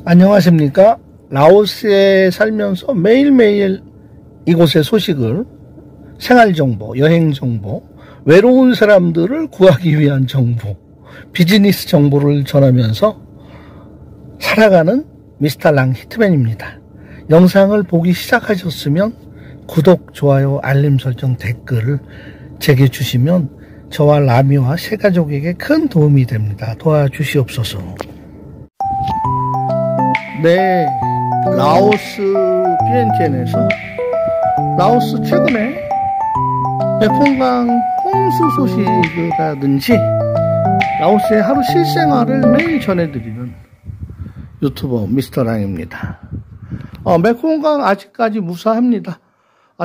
안녕하십니까. 라오스에 살면서 매일매일 이곳의 소식을, 생활정보, 여행정보, 외로운 사람들을 구하기 위한 정보, 비즈니스 정보를 전하면서 살아가는 미스터 랑 히트맨입니다. 영상을 보기 시작하셨으면 구독, 좋아요, 알림 설정, 댓글을 제게 주시면 저와 라미와 새가족에게 큰 도움이 됩니다. 도와주시옵소서. 네, 라오스 비엔티엔에서 라오스 최근에 메콩강 홍수 소식이라든지 라오스의 하루 실생활을 매일 전해드리는 유튜버 미스터 랑입니다. 메콩강 아직까지 무사합니다.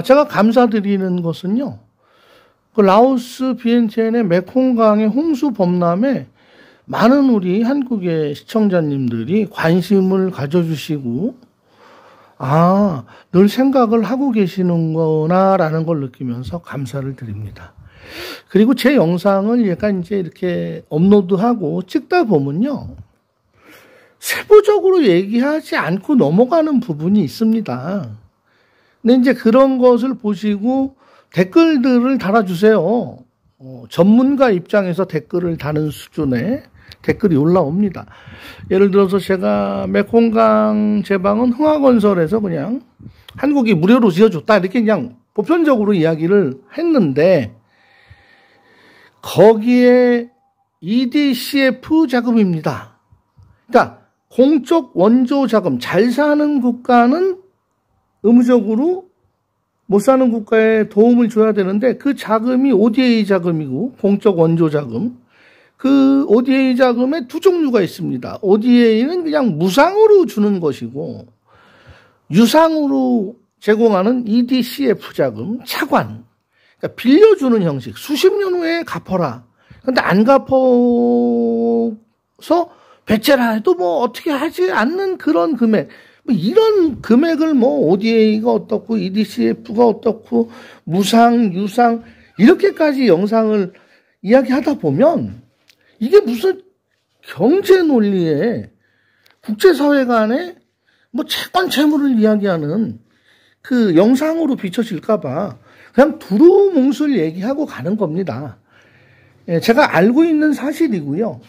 제가 감사드리는 것은요, 그 라오스 비엔티엔의 메콩강의 홍수 범람에 많은 우리 한국의 시청자님들이 관심을 가져주시고, 늘 생각을 하고 계시는구나 라는 걸 느끼면서 감사를 드립니다. 그리고 제 영상을 약간 이제 이렇게 업로드하고 찍다 보면요, 세부적으로 얘기하지 않고 넘어가는 부분이 있습니다. 근데 이제 그런 것을 보시고 댓글들을 달아주세요. 전문가 입장에서 댓글을 다는 수준의 댓글이 올라옵니다. 예를 들어서 제가 메콩강 제방은 흥하건설에서 그냥 한국이 무료로 지어줬다 이렇게 그냥 보편적으로 이야기를 했는데, 거기에 EDCF 자금입니다. 그러니까 공적 원조 자금, 잘 사는 국가는 의무적으로 못 사는 국가에 도움을 줘야 되는데, 그 자금이 ODA 자금이고 공적 원조 자금, 그 ODA 자금에 두 종류가 있습니다. ODA는 그냥 무상으로 주는 것이고, 유상으로 제공하는 EDCF 자금, 차관, 그러니까 빌려주는 형식, 수십 년 후에 갚아라. 근데 안 갚아서 배째라 해도 뭐 어떻게 하지 않는 그런 금액, 이런 금액을 ODA가 어떻고 EDCF가 어떻고 무상, 유상 이렇게까지 영상을 이야기하다 보면 이게 무슨 경제 논리에 국제사회 간에 채권 채무를 이야기하는 그 영상으로 비춰질까봐 그냥 두루뭉술 얘기하고 가는 겁니다. 제가 알고 있는 사실이고요.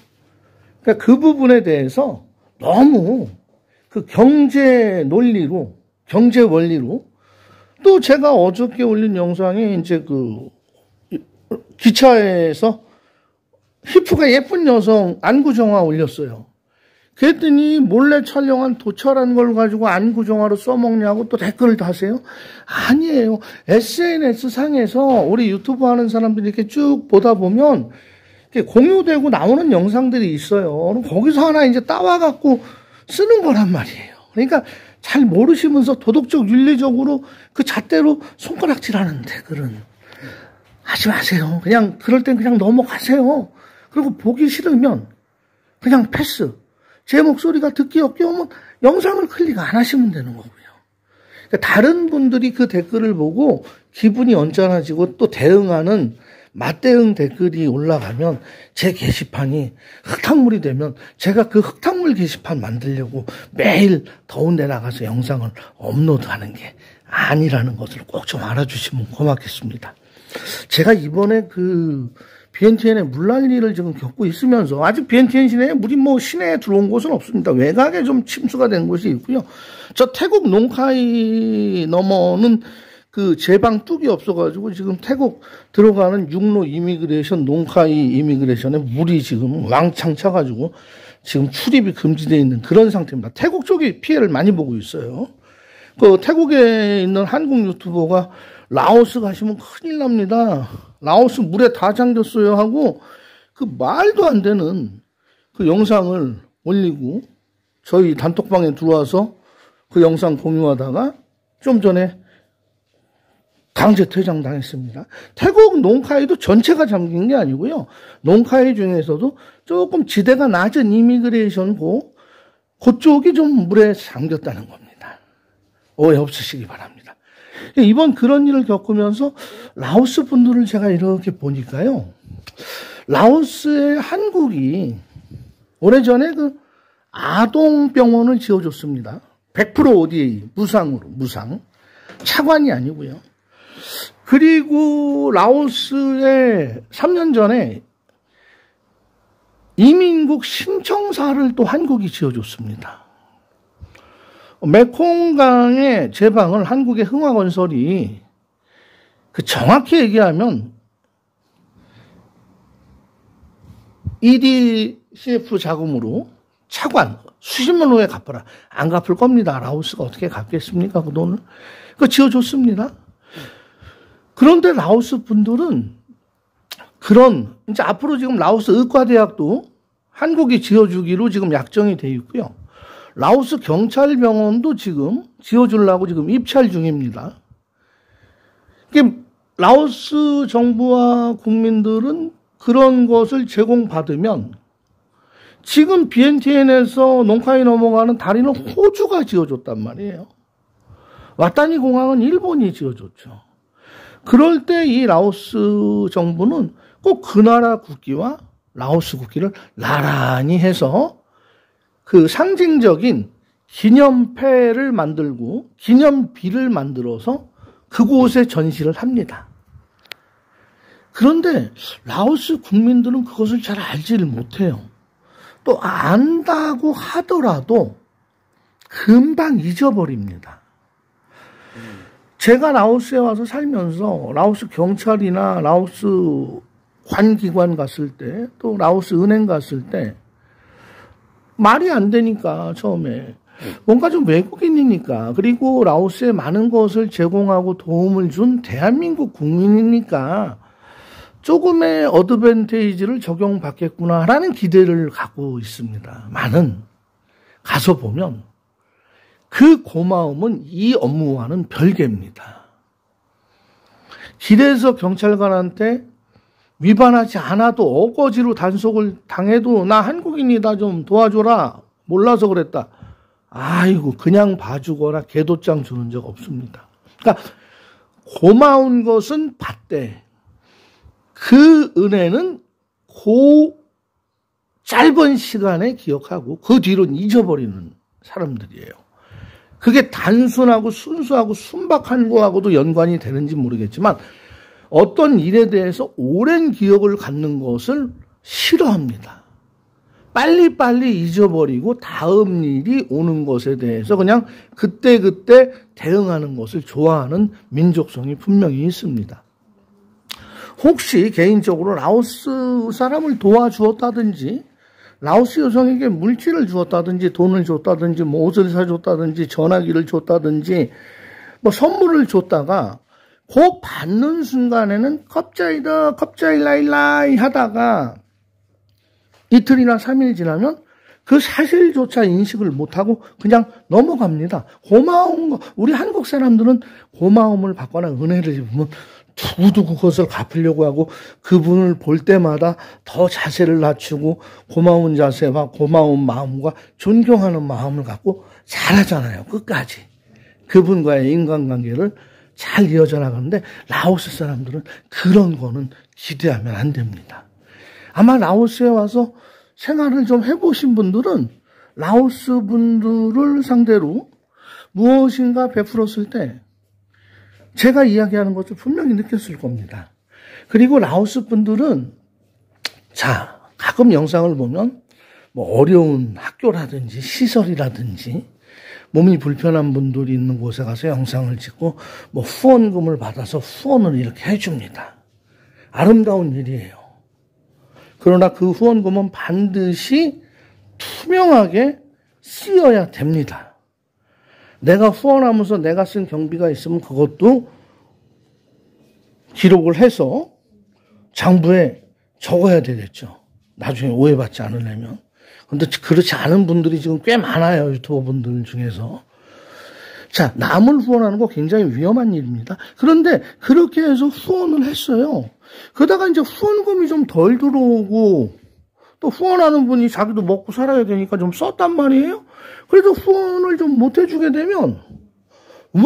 그러니까 그 부분에 대해서 너무 그 경제 논리로, 경제 원리로, 또 제가 어저께 올린 영상에 이제 그 기차에서 히프가 예쁜 여성 안구정화 올렸어요. 그랬더니 몰래 촬영한 도철한 걸 가지고 안구정화로 써먹냐고 또 댓글을 다세요. 아니에요. SNS 상에서 우리 유튜브 하는 사람들이 이렇게 쭉 보다 보면 이렇게 공유되고 나오는 영상들이 있어요. 거기서 하나 이제 따와갖고 쓰는 거란 말이에요. 그러니까 잘 모르시면서 도덕적, 윤리적으로 그 잣대로 손가락질 하는 댓글은 하지 마세요. 그냥 그럴 땐 그냥 넘어가세요. 그리고 보기 싫으면 그냥 패스. 제 목소리가 듣기 역겨우면 영상을 클릭 안 하시면 되는 거고요. 그러니까 다른 분들이 그 댓글을 보고 기분이 언짢아지고 또 대응하는 맞대응 댓글이 올라가면 제 게시판이 흙탕물이 되면 제가 그 흙탕물 게시판 만들려고 매일 더운 데 나가서 영상을 업로드하는 게 아니라는 것을 꼭 좀 알아주시면 고맙겠습니다. 제가 이번에 그 비엔티엔의 물난리를 지금 겪고 있으면서, 아직 비엔티엔 시내에 물이 시내에 들어온 곳은 없습니다. 외곽에 좀 침수가 된 곳이 있고요. 저 태국 농카이 넘어는 그 제방 뚝이 없어가지고 지금 태국 들어가는 육로 이미그레이션, 농카이 이미그레이션에 물이 지금 왕창 차가지고 지금 출입이 금지되어 있는 그런 상태입니다. 태국 쪽이 피해를 많이 보고 있어요. 그 태국에 있는 한국 유튜버가 라오스 가시면 큰일 납니다. 라오스 물에 다 잠겼어요 하고 그 말도 안 되는 그 영상을 올리고 저희 단톡방에 들어와서 그 영상 공유하다가 좀 전에 강제 퇴장 당했습니다. 태국 농카이도 전체가 잠긴 게 아니고요. 농카이 중에서도 조금 지대가 낮은 이미그레이션고 그쪽이 좀 물에 잠겼다는 겁니다. 오해 없으시기 바랍니다. 이번 그런 일을 겪으면서 라오스 분들을 제가 이렇게 보니까요. 라오스의 한국이 오래전에 그 아동병원을 지어줬습니다. 100% ODA, 무상으로, 무상. 차관이 아니고요. 그리고 라오스에 3년 전에 이민국 신청사를 또 한국이 지어줬습니다. 메콩강의 제방을 한국의 흥화건설이 정확히 얘기하면 EDCF 자금으로 차관 수십만 후에 갚아라. 안 갚을 겁니다. 라오스가 어떻게 갚겠습니까? 그 돈을. 그거 지어줬습니다. 그런데 라오스 분들은 이제 앞으로 지금 라오스 의과대학도 한국이 지어주기로 지금 약정이 돼 있고요. 라오스 경찰병원도 지금 지어주려고 지금 입찰 중입니다. 라오스 정부와 국민들은 그런 것을 제공받으면 지금 비엔티엔에서 농카이 넘어가는 다리는 호주가 지어줬단 말이에요. 와타니 공항은 일본이 지어줬죠. 그럴 때 이 라오스 정부는 꼭 그 나라 국기와 라오스 국기를 나란히 해서 그 상징적인 기념패를 만들고 기념비를 만들어서 그곳에 전시를 합니다. 그런데 라오스 국민들은 그것을 잘 알지를 못해요. 또 안다고 하더라도 금방 잊어버립니다. 제가 라오스에 와서 살면서 라오스 경찰이나 라오스 관기관 갔을 때, 또 라오스 은행 갔을 때 말이 안 되니까 처음에 뭔가 좀 외국인이니까, 그리고 라오스에 많은 것을 제공하고 도움을 준 대한민국 국민이니까 조금의 어드밴테이지를 적용받겠구나라는 기대를 갖고 있습니다. 많은 가서 보면 그 고마움은 이 업무와는 별개입니다. 길에서 경찰관한테 위반하지 않아도 어거지로 단속을 당해도 나 한국인이다 좀 도와줘라, 몰라서 그랬다. 아이고 그냥 봐주거나 개도장 주는 적 없습니다. 그러니까 고마운 것은 받되 그 은혜는 그 짧은 시간에 기억하고 그 뒤로는 잊어버리는 사람들이에요. 그게 단순하고 순수하고 순박한 거하고도 연관이 되는지 모르겠지만 어떤 일에 대해서 오랜 기억을 갖는 것을 싫어합니다. 빨리빨리 잊어버리고 다음 일이 오는 것에 대해서 그냥 그때그때 대응하는 것을 좋아하는 민족성이 분명히 있습니다. 혹시 개인적으로 라오스 사람을 도와주었다든지 라오스 여성에게 물질을 주었다든지 돈을 줬다든지 뭐 옷을 사줬다든지 전화기를 줬다든지 뭐 선물을 줬다가 그 받는 순간에는 컵자이다 컵자일라일라이 하다가 이틀이나 3일 지나면 그 사실조차 인식을 못하고 그냥 넘어갑니다. 고마운 거, 우리 한국 사람들은 고마움을 받거나 은혜를 입으면 두고두고 그것을 갚으려고 하고 그분을 볼 때마다 더 자세를 낮추고 고마운 자세와 고마운 마음과 존경하는 마음을 갖고 잘하잖아요. 끝까지. 그분과의 인간관계를 잘 이어져 나가는데 라오스 사람들은 그런 거는 기대하면 안 됩니다. 아마 라오스에 와서 생활을 좀 해보신 분들은 라오스 분들을 상대로 무엇인가 베풀었을 때 제가 이야기하는 것을 분명히 느꼈을 겁니다. 그리고 라오스 분들은 자, 가끔 영상을 보면 뭐 어려운 학교라든지 시설이라든지 몸이 불편한 분들이 있는 곳에 가서 영상을 찍고 뭐 후원금을 받아서 후원을 이렇게 해줍니다. 아름다운 일이에요. 그러나 그 후원금은 반드시 투명하게 쓰여야 됩니다. 내가 후원하면서 내가 쓴 경비가 있으면 그것도 기록을 해서 장부에 적어야 되겠죠. 나중에 오해받지 않으려면. 그런데 그렇지 않은 분들이 지금 꽤 많아요. 유튜버 분들 중에서. 자, 남을 후원하는 거 굉장히 위험한 일입니다. 그런데 그렇게 해서 후원을 했어요. 그러다가 이제 후원금이 좀 덜 들어오고 또 후원하는 분이 자기도 먹고 살아야 되니까 좀 썼단 말이에요. 그래도 후원을 좀 못 해주게 되면 왜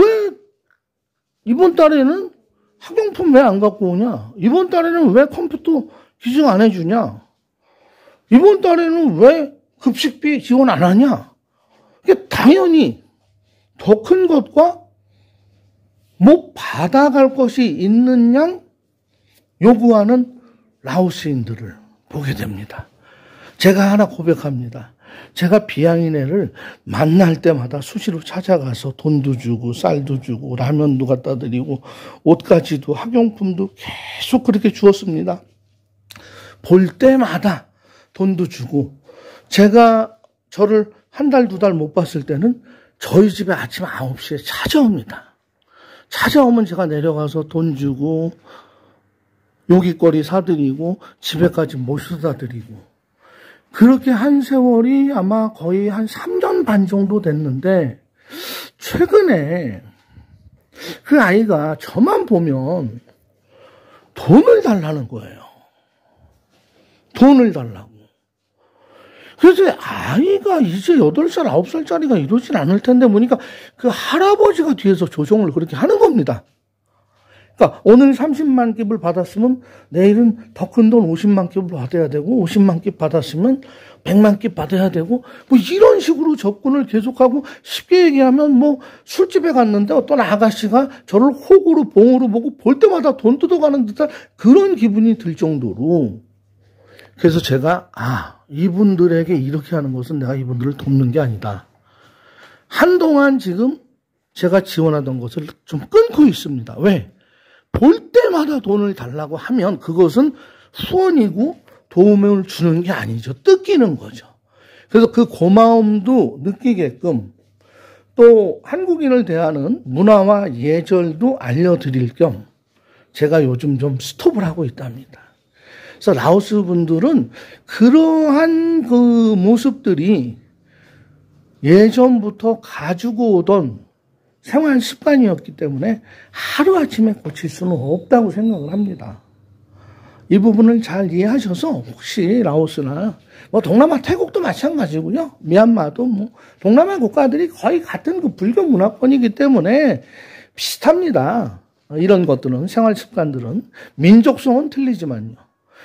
이번 달에는 학용품 왜 안 갖고 오냐? 이번 달에는 왜 컴퓨터 기증 안 해주냐? 이번 달에는 왜 급식비 지원 안 하냐? 이게 당연히 더 큰 것과 뭐 받아갈 것이 있는 양 요구하는 라오스인들을 보게 됩니다. 제가 하나 고백합니다. 제가 비양인애를 만날 때마다 수시로 찾아가서 돈도 주고 쌀도 주고 라면도 갖다 드리고 옷까지도 학용품도 계속 그렇게 주었습니다. 볼 때마다 돈도 주고 제가 저를 한 달, 두 달 못 봤을 때는 저희 집에 아침 9시에 찾아옵니다. 찾아오면 제가 내려가서 돈 주고 요깃거리 사드리고 집에까지 모셔다 드리고 그렇게 한 세월이 아마 거의 한 3년 반 정도 됐는데 최근에 그 아이가 저만 보면 돈을 달라는 거예요. 돈을 달라고. 그래서 아이가 이제 8살, 9살짜리가 이러진 않을 텐데 보니까 그 할아버지가 뒤에서 조정을 그렇게 하는 겁니다. 그러니까 오늘 30만 깁을 받았으면 내일은 더 큰 돈 50만 깁을 받아야 되고 50만 깁 받았으면 100만 깁 받아야 되고 뭐 이런 식으로 접근을 계속하고 쉽게 얘기하면 뭐 술집에 갔는데 어떤 아가씨가 저를 호구로 봉으로 보고 볼 때마다 돈 뜯어가는 듯한 그런 기분이 들 정도로 그래서 제가 이분들에게 이렇게 하는 것은 내가 이분들을 돕는 게 아니다. 한동안 지금 제가 지원하던 것을 좀 끊고 있습니다. 왜? 볼 때마다 돈을 달라고 하면 그것은 후원이고 도움을 주는 게 아니죠. 뜯기는 거죠. 그래서 그 고마움도 느끼게끔 또 한국인을 대하는 문화와 예절도 알려드릴 겸 제가 요즘 좀 스톱을 하고 있답니다. 그래서 라오스 분들은 그러한 그 모습들이 예전부터 가지고 오던 생활 습관이었기 때문에 하루아침에 고칠 수는 없다고 생각을 합니다. 이 부분을 잘 이해하셔서 혹시 라오스나 뭐 동남아 태국도 마찬가지고요. 미얀마도 뭐 동남아 국가들이 거의 같은 그 불교 문화권이기 때문에 비슷합니다. 이런 것들은 생활 습관들은 민족성은 틀리지만요.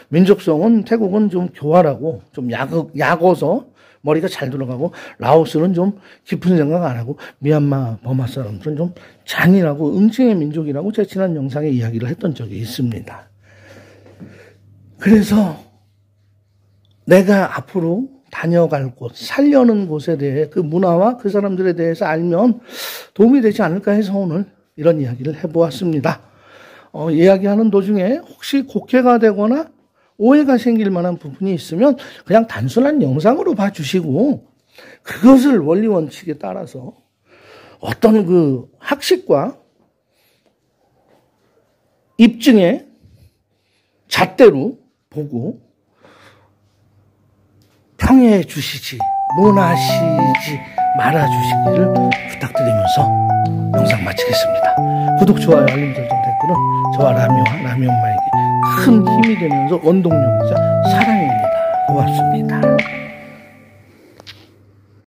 민족성은 태국은 좀 교활하고 좀 약어서 머리가 잘 들어가고 라오스는 좀 깊은 생각 안 하고 미얀마, 버마 사람들은 좀 잔인하고 응징의 민족이라고 제가 지난 영상에 이야기를 했던 적이 있습니다. 그래서 내가 앞으로 다녀갈 곳, 살려는 곳에 대해 그 문화와 그 사람들에 대해서 알면 도움이 되지 않을까 해서 오늘 이런 이야기를 해보았습니다. 이야기하는 도중에 혹시 곡해가 되거나 오해가 생길 만한 부분이 있으면 그냥 단순한 영상으로 봐주시고 그것을 원리 원칙에 따라서 어떤 그 학식과 입증의 잣대로 보고 평해해 주시지 논하시지 말아주시기를 부탁드리면서 영상 마치겠습니다. 구독, 좋아요, 알림 설정, 댓글은 저와 라미 엄마에게 큰 힘이 되면서 원동력이자 사랑입니다. 고맙습니다.